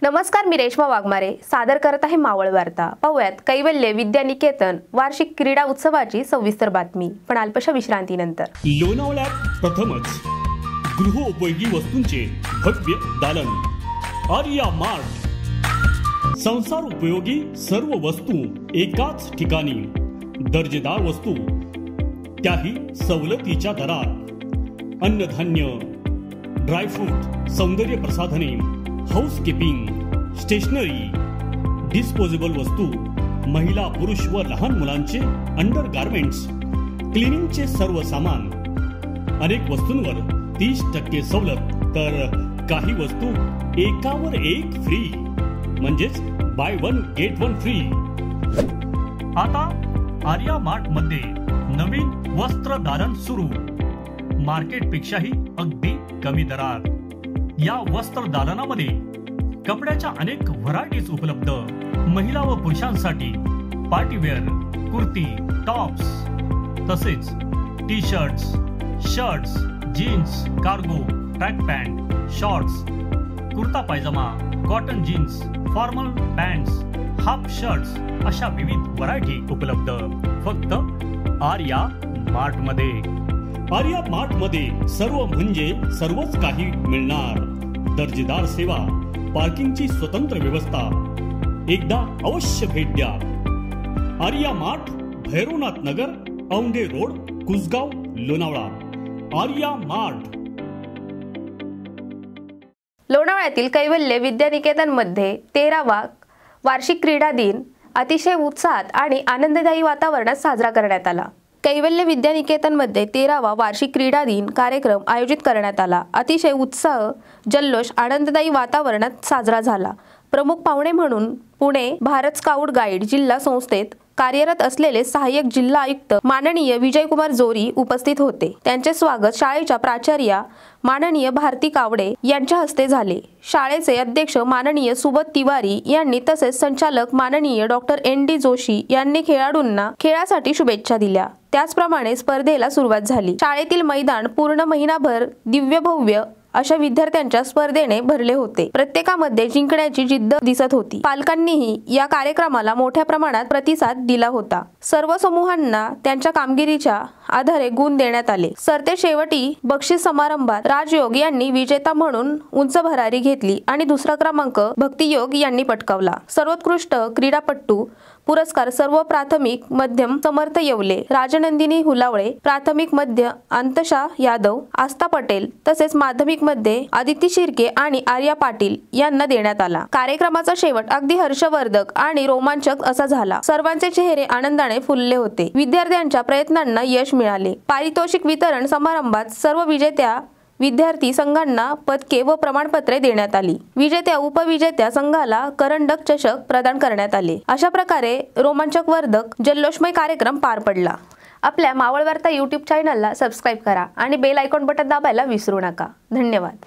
नमस्कार, मी रेश्मा वाघमारे सादर करत आहे मावळ वार्ता। पाहूयात कैवल्य विद्यानिकेतन वार्षिक क्रीडा उत्सवाची सविस्तर बातमी, पण अल्पशा विश्रांतीनंतर। लोणावळ्यात प्रथमच गृहोपयोगी वस्तूंचे भव्य दालन। आर्या मार्ट, संसार उपयोगी सर्व वस्तू एकाच ठिकाणी। दर्जेदार वस्तू त्याही सवलतीच्या दरात। अन्नधान्य, ड्रायफ्रूट, सौंदर्य प्रसाधने, हाऊसकीपिंग, स्टेशनरी, डिस्पोजेबल वस्तू, महिला पुरुष व लहान मुलांचे अंडर गारमेंट्स, क्लिनिंगचे सर्व सामान। अनेक वस्तूंवर 30% सवलत, तर काही वस्तू एकावर एक फ्री, म्हणजेच by one get one free. आता आर्या मार्ट मध्ये नवीन वस्त्र दालन सुरू, मार्केट पेक्षाही अगदी कमी दरात। या वस्त्र दालनामध्ये कपड्याच्या अनेक व्हरायटीज उपलब्ध। महिला व पुरुषांसाठी पार्टीवेअर, कुर्ती, टॉप्स, तसेच T shirts, shirts, jeans, cargo, track pant, shorts, kurta pyjama, cotton jeans, formal pants, half shirts अशा विविध व्हरायटी उपलब्ध फक्त आर्या मार्ट मध्ये। आर्या मार्ट मध्ये सर्व म्हणजे सर्वच काही मिळणार। दर्जेदार सेवा, पार्किंगची स्वतंत्र व्यवस्था। एकदा अवश्य भेट द्या। आर्या मार्ट, भैरवनाथ नगर, औंढे रोड, कुसगाव, लोणावळा। आर्या मार्ट। लोणावळ्यातील कैवल्य विद्यानिकेतन मध्ये 13वा वार्षिक क्रीडा दिन अतिशय उत्साहात आणि आनंददायी वातावरणात साजरा करण्यात आला। कैवल्य विद्यानिकेतन मध्ये 13वा वार्षिक क्रीडा दिन कार्यक्रम आयोजित करण्यात आला। अतिशय उत्साह, जल्लोष, आनंददायी वातावरणात साजरा झाला। प्रमुख पाहुणे म्हणून पुणे भारत स्काउट गाईड जिल्हा संस्थेत कार्यरत असलेले सहाय्यक जिल्हा आयुक्त माननीय विजयकुमार जोरी उपस्थित होते। त्यांचे स्वागत शाळेच्या प्राचार्या माननीय भारती कावडे यांच्या हस्ते झाले। शाळेचे अध्यक्ष माननीय सुबोध तिवारी यांनी तसेच संचालक माननीय डॉक्टर ND जोशी यांनी खेळाडूंना खेळासाठी शुभेच्छा दिल्या। त्याचप्रमाणे स्पर्धेला सुरुवात झाली। शाळेतील मैदान पूर्ण महिनाभर दिव्य भव्य अशा विद्यार्थ्यांच्या स्पर्धेने भरले होते। प्रत्येकामध्ये जिंकण्याची जिद्द दिसत होती। पालकांनीही या कार्यक्रमाला मोठ्या प्रमाणात प्रतिसाद दिला होता। सर्व समूहांना त्यांच्या कामगिरीच्या आधारे गुण देण्यात आले। सरतेशेवटी बक्षीस समारंभात राजयोग यांनी विजेता म्हणून उंच भरारी घेतली आणि दुसरा क्रमांक भक्तियोग यांनी पटकावला। सर्वोत्कृष्ट क्रीडापटू पुरस्कार सर्व प्राथमिक मध्यम समर्थ येवले, राजनंदिनी हुलावळे, प्राथमिक मध्य अंतशा यादव, आस्था पटेल, तसेच माध्यमिक मध्ये आदिती शिर्के आणि आर्या पाटील यांना देण्यात आला। कार्यक्रमाचा शेवट अगदी हर्षवर्धक आणि रोमांचक असा झाला। सर्वांचे चेहरे आनंदाने फुलले होते। विद्यार्थ्यांच्या प्रयत्नांना यश मिळाले। पारितोषिक वितरण समारंभात सर्व विजेत्या विद्यार्थी संघांना पदके व प्रमाणपत्रे देण्यात आली। विजेत्या उपविजेत्या संघाला करंडक चषक प्रदान करण्यात आले। अशा प्रकारे रोमांचकवर्धक जल्लोषमय कार्यक्रम पार पडला। आपल्या मावळ वार्ता YouTube चॅनलला सबस्क्राइब करा आणि बेल आयकॉन बटन दाबायला विसरू नका। धन्यवाद।